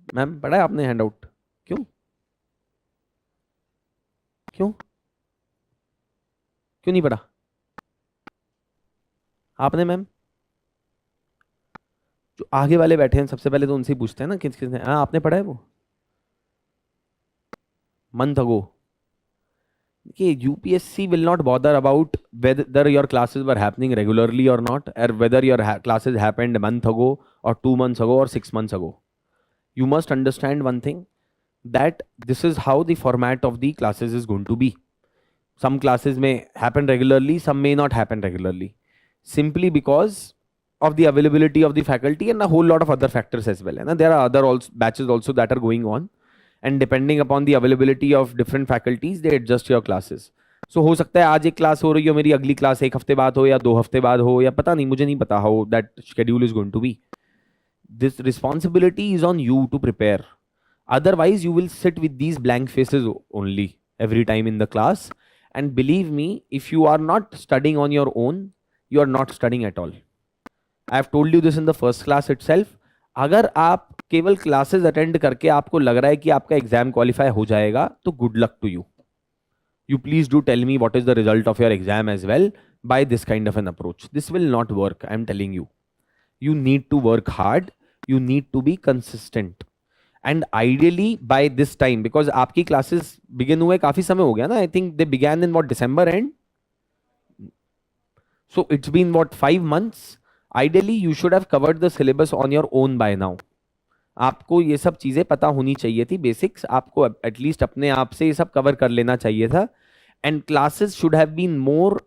Ma'am पढ़ा है आपने हैंड आउट? क्यों क्यों क्यों नहीं पढ़ा आपने मैम? जो आगे वाले बैठे हैं सबसे पहले तो उनसे ही पूछते हैं ना किस किसने, हाँ आपने पढ़ा है वो मंथ अगो? कि UPSC will not bother about whether your classes were happening regularly or not, or whether your classes happened a month ago or 2 months ago or 6 months ago. You must understand one thing, that this is how the format of the classes is going to be. Some classes may happen regularly, some may not happen regularly, simply because of the availability of the faculty and a whole lot of other factors as well. And there are other also batches also that are going on, and depending upon the availability of different faculties they adjust your classes. So हो सकता है आज एक class हो रही हो, मेरी अगली क्लास एक हफ्ते बाद हो या 2 हफ्ते बाद हो, या पता नहीं, मुझे नहीं पता how that schedule is going to be. This responsibility is on you to prepare. Otherwise you will sit with these blank faces only every time in the class, and believe me, if you are not studying on your own, you are not studying at all. I have told you this in the first class itself. अगर आप केवल classes attend करके आपको लग रहा है कि आपका एग्जाम क्वालिफाई हो जाएगा, तो good luck to you. You please do tell me what is the result of your exam as well by this kind of an approach. This will not work, I am telling you. You need to work hard, you need to be consistent, and ideally by this time, because आपकी classes begin हुए काफी समय हो गया ना. I think they began in what, December end? So it's been what, 5 months? Ideally you should have covered the syllabus on your own by now. आपको ये सब चीजें पता होनी चाहिए थी, बेसिक्स आपको एटलीस्ट अपने आप से ये सब कवर कर लेना चाहिए था. And classes should have been more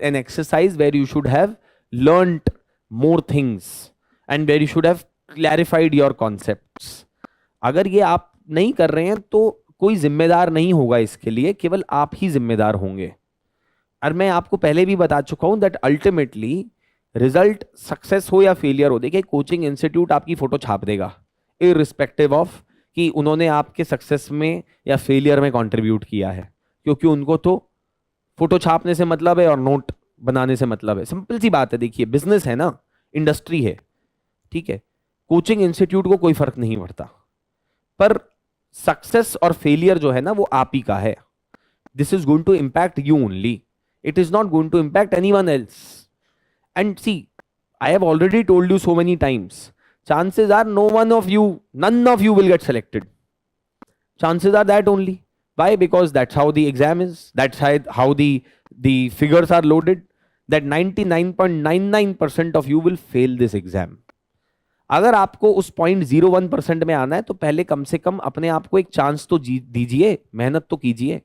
an exercise where you should have learned more things and where you should have clarified your concepts. अगर ये आप नहीं कर रहे हैं तो कोई जिम्मेदार नहीं होगा इसके लिए, केवल आप ही जिम्मेदार होंगे. और मैं आपको पहले भी बता चुका हूं दैट अल्टीमेटली रिजल्ट सक्सेस हो या फेलियर हो, देखिए कोचिंग इंस्टीट्यूट आपकी फोटो छाप देगा इररिस्पेक्टिव ऑफ कि उन्होंने आपके सक्सेस में या फेलियर में कंट्रीब्यूट किया है, क्योंकि उनको तो फोटो छापने से मतलब है और नोट बनाने से मतलब है. सिंपल सी बात है. देखिए बिजनेस है ना, इंडस्ट्री है, ठीक है. कोचिंग इंस्टीट्यूट को कोई फर्क नहीं पड़ता, पर सक्सेस और फेलियर जो है ना वो आप ही का है. This is going to impact you only, it is not going to impact anyone else. And see, I have already told you so many times, chances are none of you will get selected. Chances are that only. Why? Because that's how the exam is. That's how the figures are loaded. That 99.99% of you will fail this exam. अगर आपको उस 0.01% में आना है तो पहले कम से कम अपने आप को एक चांस तो दीजिए, मेहनत तो कीजिए.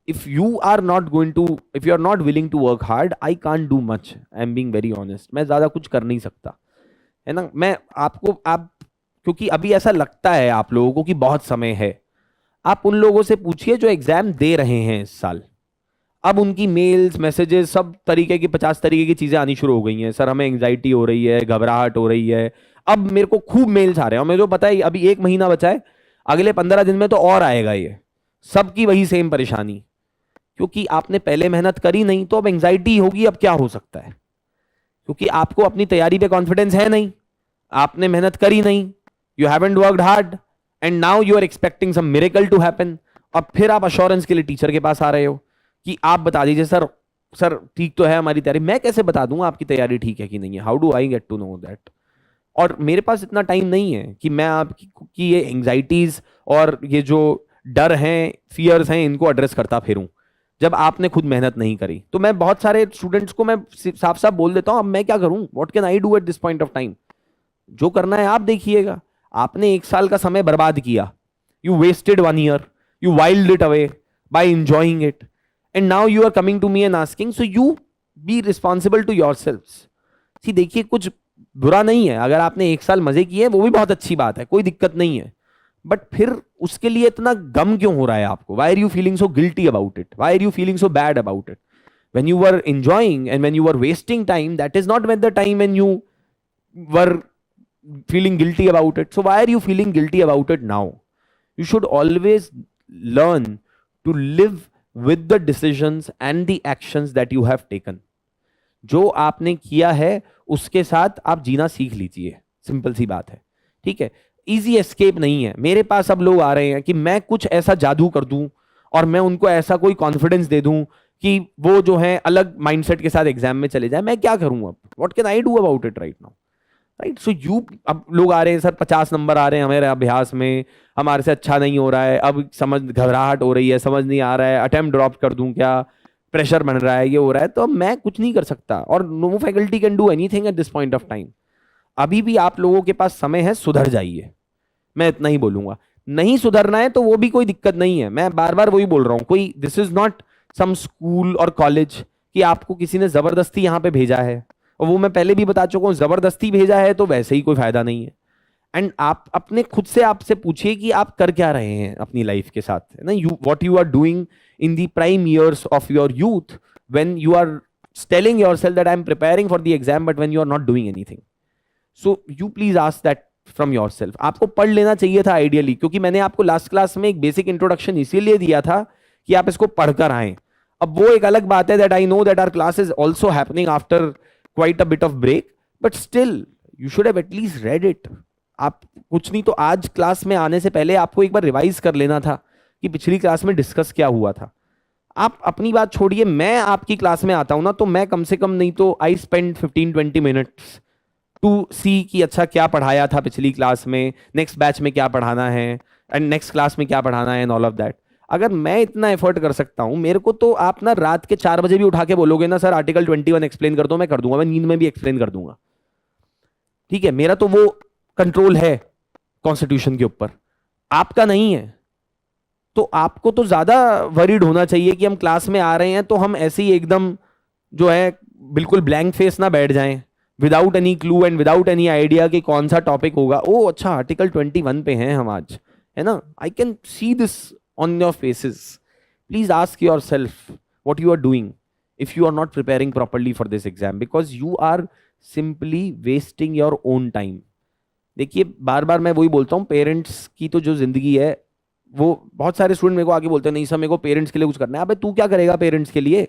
If you are not willing to work hard, I can't do much. I am being very honest. मैं ज्यादा कुछ कर नहीं सकता, है ना. मैं आप क्योंकि अभी ऐसा लगता है आप लोगों को कि बहुत समय है. आप उन लोगों से पूछिए जो एग्जाम दे रहे हैं इस साल. अब उनकी मेल्स, मैसेजेस, सब तरीके की 50 तरीके की चीजें आनी शुरू हो गई हैं. सर हमें एंग्जाइटी हो रही है, घबराहट हो रही है. अब मेरे को खूब मेल्स आ रहे हैं, मुझे तो पता है अभी 1 महीना बचा है, अगले 15 दिन में तो और आएगा. ये सबकी वही सेम परेशानी, क्योंकि आपने पहले मेहनत करी नहीं, तो अब एंजाइटी होगी. अब क्या हो सकता है, क्योंकि आपको अपनी तैयारी पे कॉन्फिडेंस है नहीं, आपने मेहनत करी नहीं, you haven't worked hard, and now you are expecting some miracle to happen. और फिर आप अश्योरेंस के लिए टीचर के पास आ रहे हो कि आप बता दीजिए सर ठीक तो है हमारी तैयारी. मैं कैसे बता दूंगा आपकी तैयारी ठीक है कि नहीं है? How do I get to know that? और मेरे पास इतना टाइम नहीं है कि मैं आपकी ये एंग्जाइटीज और ये जो डर हैं, फियर्स हैं, इनको एड्रेस करता फिरूं जब आपने खुद मेहनत नहीं करी. तो मैं बहुत सारे स्टूडेंट्स को मैं साफ साफ बोल देता हूं, अब मैं क्या करूं, what can I do at this point of time. जो करना है आप देखिएगा. आपने 1 साल का समय बर्बाद किया, you wasted 1 year, you whiled it away by enjoying it, and now you are coming to me and asking. So you be responsible to yourselves. See देखिए, कुछ बुरा नहीं है अगर आपने 1 साल मजे किए, वो भी बहुत अच्छी बात है, कोई दिक्कत नहीं है. बट फिर उसके लिए इतना गम क्यों हो रहा है आपको? Why are you feeling so guilty about it? Why are you feeling so bad about it? when you were enjoying and when you were wasting time, that is not when the time when you were feeling guilty about it. So why are you feeling guilty about it now? You should always learn to live with the decisions and the actions that you have taken. जो आपने किया है उसके साथ आप जीना सीख लीजिए, simple सी बात है. ठीक है, इजी एस्केप नहीं है। मेरे पास अब लोग आ रहे हैं कि मैं कुछ ऐसा जादू कर दूं और मैं उनको ऐसा कोई कॉन्फिडेंस दे दूं कि वो जो है अलग माइंडसेट के साथ एग्जाम में चले जाए। मैं क्या करूं अब? What can I do about it right now? Right, so you, अब लोग आ रहे हैं सर 50 नंबर आ रहे हैं हमारे अभ्यास में, हमारे से अच्छा नहीं हो रहा है, अब समझ घबराहट हो रही है, समझ नहीं आ रहा है, अटेम्प्ट ड्रॉप कर दूं क्या, प्रेशर बन रहा है, ये हो रहा है। तो अब मैं कुछ नहीं कर सकता और no faculty can do anything at this point of time. अभी भी आप लोगों के पास समय है, सुधर जाइए, मैं इतना ही बोलूंगा। नहीं सुधरना है तो वो भी कोई दिक्कत नहीं है, मैं बार बार वही बोल रहा हूं, कोई this is not some school और कॉलेज कि आपको किसी ने जबरदस्ती यहां पे भेजा है। और वो मैं पहले भी बता चुका हूं, जबरदस्ती भेजा है तो वैसे ही कोई फायदा नहीं है। एंड आप अपने खुद से आपसे पूछिए कि आप कर क्या रहे हैं अपनी लाइफ के साथ, है ना, you what you are doing in the prime years of your youth when you are telling yourself that I am preparing for the exam but when you are not doing anything. So you please ask that from yourself. आपको पढ़ लेना चाहिए था ideally, क्योंकि मैंने आपको last class में एक बेसिक इंट्रोडक्शन इसीलिए दिया था कि आप इसको पढ़कर आए। अब वो एक अलग बात है that I know that our class is also happening after quite a bit of break, but still you should have at least read it. आप कुछ नहीं तो आज क्लास में आने से पहले आपको एक बार रिवाइज कर लेना था कि पिछली क्लास में डिस्कस क्या हुआ था। आप अपनी बात छोड़िए, मैं आपकी क्लास में आता हूं ना तो मैं कम से कम नहीं तो आई स्पेंड 15-20 मिनट्स टू सी कि अच्छा क्या पढ़ाया था पिछली क्लास में, नेक्स्ट बैच में क्या पढ़ाना है एंड नेक्स्ट क्लास में क्या पढ़ाना है एंड ऑल ऑफ दैट। अगर मैं इतना एफर्ट कर सकता हूं, मेरे को तो आप ना रात के 4 बजे भी उठा के बोलोगे ना सर आर्टिकल 21 एक्सप्लेन कर दो, मैं कर दूंगा, मैं नींद में भी एक्सप्लेन कर दूंगा। ठीक है, मेरा तो वो कंट्रोल है कॉन्स्टिट्यूशन के ऊपर, आपका नहीं है। तो आपको तो ज्यादा वरीड होना चाहिए कि हम क्लास में आ रहे हैं तो हम ऐसे ही एकदम जो है बिल्कुल ब्लैंक फेस ना बैठ जाएं without any clue and without any idea कि कौन सा टॉपिक होगा। ओ अच्छा आर्टिकल 21 पे हैं हम आज, है ना, I can see this on your faces. Please ask yourself what you are doing if you are not preparing properly for this exam, because you are simply wasting your own time. देखिए बार बार मैं वही बोलता हूँ, parents की तो जो जिंदगी है वो, बहुत सारे स्टूडेंट मेरे को आके बोलते हैं नहीं सर मेरे को पेरेंट्स के लिए कुछ करना है। अबे तू क्या करेगा पेरेंट्स के लिए?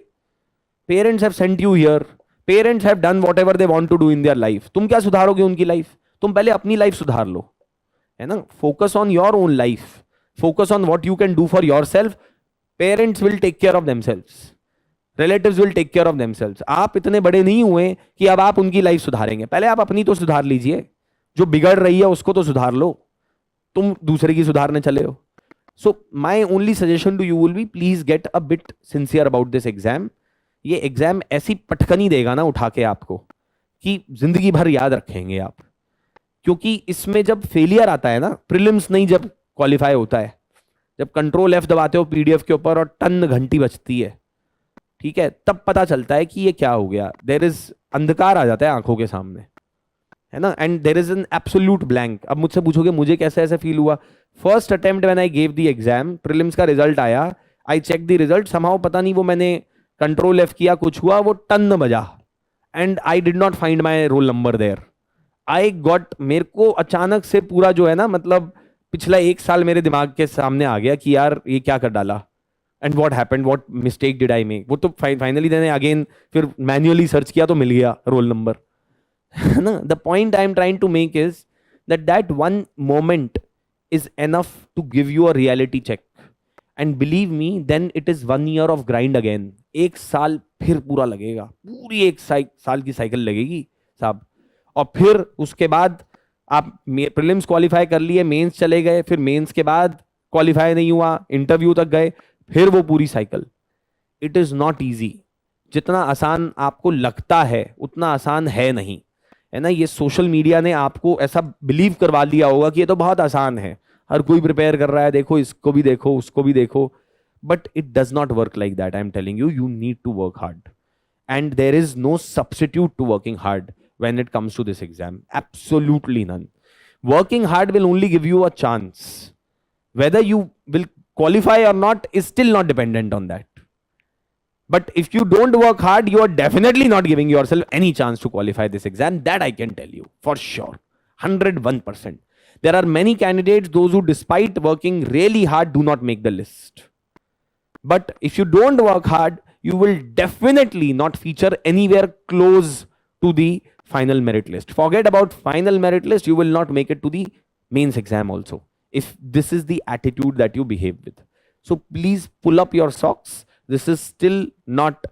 Parents have sent you here, parents have done whatever they want to do in their life. तुम क्या सुधारोगे उनकी लाइफ? तुम पहले अपनी लाइफ सुधार लो, है ना। Focus on your own life, focus on what you can do for yourself. Parents will take care of themselves, relatives will take care of themselves. आप इतने बड़े नहीं हुए कि अब आप उनकी लाइफ सुधारेंगे, पहले आप अपनी तो सुधार लीजिए। जो बिगड़ रही है उसको तो सुधार लो, तुम दूसरे की सुधारने चले हो। So my only suggestion to you will be please get a bit sincere about this exam. ये एग्जाम ऐसी पटकनी देगा ना उठा के आपको कि जिंदगी भर याद रखेंगे आप। क्योंकि इसमें जब फेलियर आता है ना, प्रीलिम्स नहीं जब क्वालिफाई होता है, जब कंट्रोल F दबाते हो पीडीएफ के ऊपर और टन घंटी बजती है, ठीक है, तब पता चलता है कि ये क्या हो गया। देयर इज अंधकार आ जाता है आंखों के सामने, है ना, and there is an absolute blank. अब मुझसे पूछोगे मुझे कैसे ऐसा फील हुआ? First attempt when I gave the exam, prelims का रिजल्ट आया, I check the result, somehow पता नहीं वो मैंने कंट्रोल F किया, कुछ हुआ, वो टन बजा and I did not find my roll number there. I got, मेरे को अचानक से पूरा जो है ना, मतलब पिछला 1 साल मेरे दिमाग के सामने आ गया कि यार ये क्या कर डाला and what happened, what mistake did I make. वो तो फाइनली मैंने अगेन फिर मैन्युअली सर्च किया तो मिल गया रोल नंबर, है ना। The point I am trying to make is that one moment is enough to give you a reality check and believe me then it is 1 year of grind again। 1 साल फिर पूरा लगेगा, पूरी 1 साल की cycle लगेगी साहब। और फिर उसके बाद आप प्रीलिम्स क्वालिफाई कर लिए, मेंस चले गए, फिर मेंस के बाद क्वालिफाई नहीं हुआ, इंटरव्यू तक गए, फिर वो पूरी cycle. It is not easy. जितना आसान आपको लगता है उतना आसान है नहीं, है ना। ये सोशल मीडिया ने आपको ऐसा बिलीव करवा दिया होगा कि ये तो बहुत आसान है, हर कोई प्रिपेयर कर रहा है, देखो इसको भी देखो उसको भी देखो, but it does not work like that. I am telling you, you need to work hard and there is no substitute to working hard when it comes to this exam, absolutely none. Working hard will only give you a chance. Whether you will qualify or not is still not dependent on that. But if you don't work hard, you are definitely not giving yourself any chance to qualify this exam. That I can tell you for sure, 101%. There are many candidates, those who despite working really hard do not make the list. But if you don't work hard, you will definitely not feature anywhere close to the final merit list. Forget about final merit list, you will not make it to the mains exam also, if this is the attitude that you behave with. So please pull up your socks. This is still not,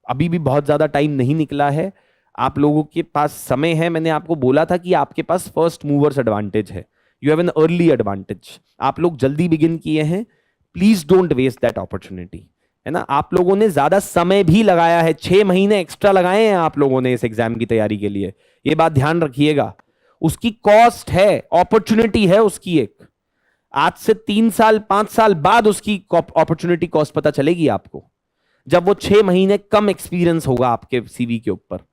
अभी भी बहुत ज्यादा time नहीं निकला है, आप लोगों के पास समय है. मैंने आपको बोला था कि आपके पास फर्स्ट मूवर्स एडवांटेज है, you have an early advantage. आप लोग जल्दी बिगिन किए हैं, please don't waste that opportunity, है ना. आप लोगों ने ज्यादा समय भी लगाया है, 6 महीने एक्स्ट्रा लगाए हैं आप लोगों ने इस एग्जाम की तैयारी के लिए, ये बात ध्यान रखिएगा. उसकी कॉस्ट है, अपॉर्चुनिटी है उसकी एक. आज से 3 साल 5 साल बाद उसकी अपॉर्चुनिटी कॉस्ट पता चलेगी आपको, जब वो 6 महीने कम एक्सपीरियंस होगा आपके सीवी के ऊपर,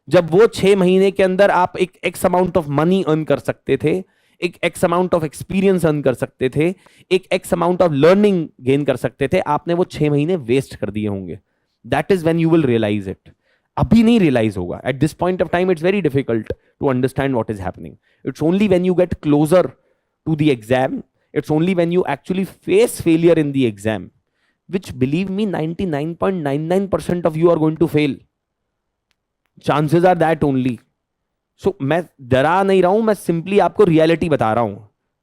जब वो 6 महीने के अंदर आप एक x amount of money earn कर सकते थे, एक x amount of experience earn कर सकते थे, एक x amount of learning gain कर सकते थे, आपने वो 6 महीने वेस्ट कर दिए होंगे. That is when you will realise it. अभी नहीं रियलाइज होगा. At this point of time it's very difficult to understand what is happening. It's only when you get closer to the exam, it's only when you actually face failure in the exam, which believe me 99.99% of you are going to fail. Chances are that only. So मैं डरा नहीं रहा हूं, मैं simply आपको reality बता रहा हूं.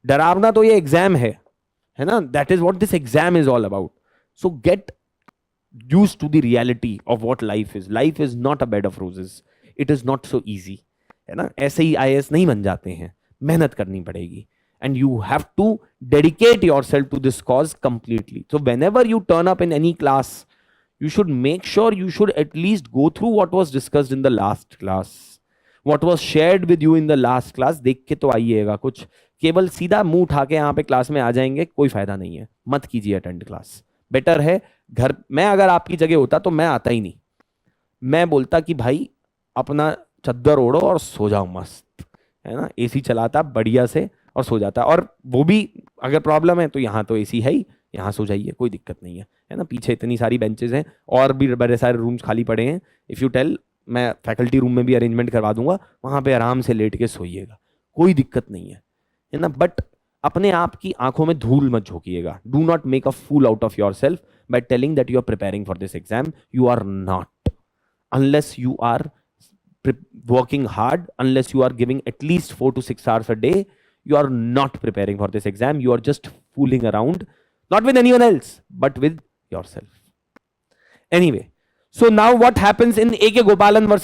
डरावना तो ये एग्जाम है ना. That is what this exam is all about. So get used to the reality of what life is. Life is not a bed of roses. It is not so easy, है ना. ऐसे ही IAS नहीं बन जाते हैं, मेहनत करनी पड़ेगी. And you have to dedicate yourself to this cause completely. So whenever you turn up in any class, you should make sure you should at least go through what was discussed in the last class, what was shared with you in the last class. देख के तो आइएगा. कुछ केवल सीधा मुंह उठा के यहाँ पे क्लास में आ जाएंगे, कोई फायदा नहीं है. मत कीजिए अटेंड क्लास. बेटर है घर, मैं अगर आपकी जगह होता तो मैं आता ही नहीं. मैं बोलता कि भाई अपना चद्दर ओढ़ो और सो जाओ मस्त, है ना. एसी चलाता बढ़िया से और सो जाता. और वो भी अगर प्रॉब्लम है तो यहाँ तो एसी है ही, यहाँ सो जाइए, कोई दिक्कत नहीं है ना. पीछे इतनी सारी बेंचेस हैं और भी बड़े सारे रूम्स खाली पड़े हैं. इफ़ यू टेल, मैं फैकल्टी रूम में भी अरेंजमेंट करवा दूंगा, वहाँ पे आराम से लेट के सोइएगा, कोई दिक्कत नहीं है ना. बट अपने आप की आंखों में धूल मत झोंकिएगा. Do not make a fool out of yourself by telling that you are preparing for this exam. You are not, unless you are working hard, unless you are giving at least 4 to 6 hours a day, you are not preparing for this exam. You are just fooling around, not with anyone else, but with yourself. Anyway, so now what happens in AK Gopalan versus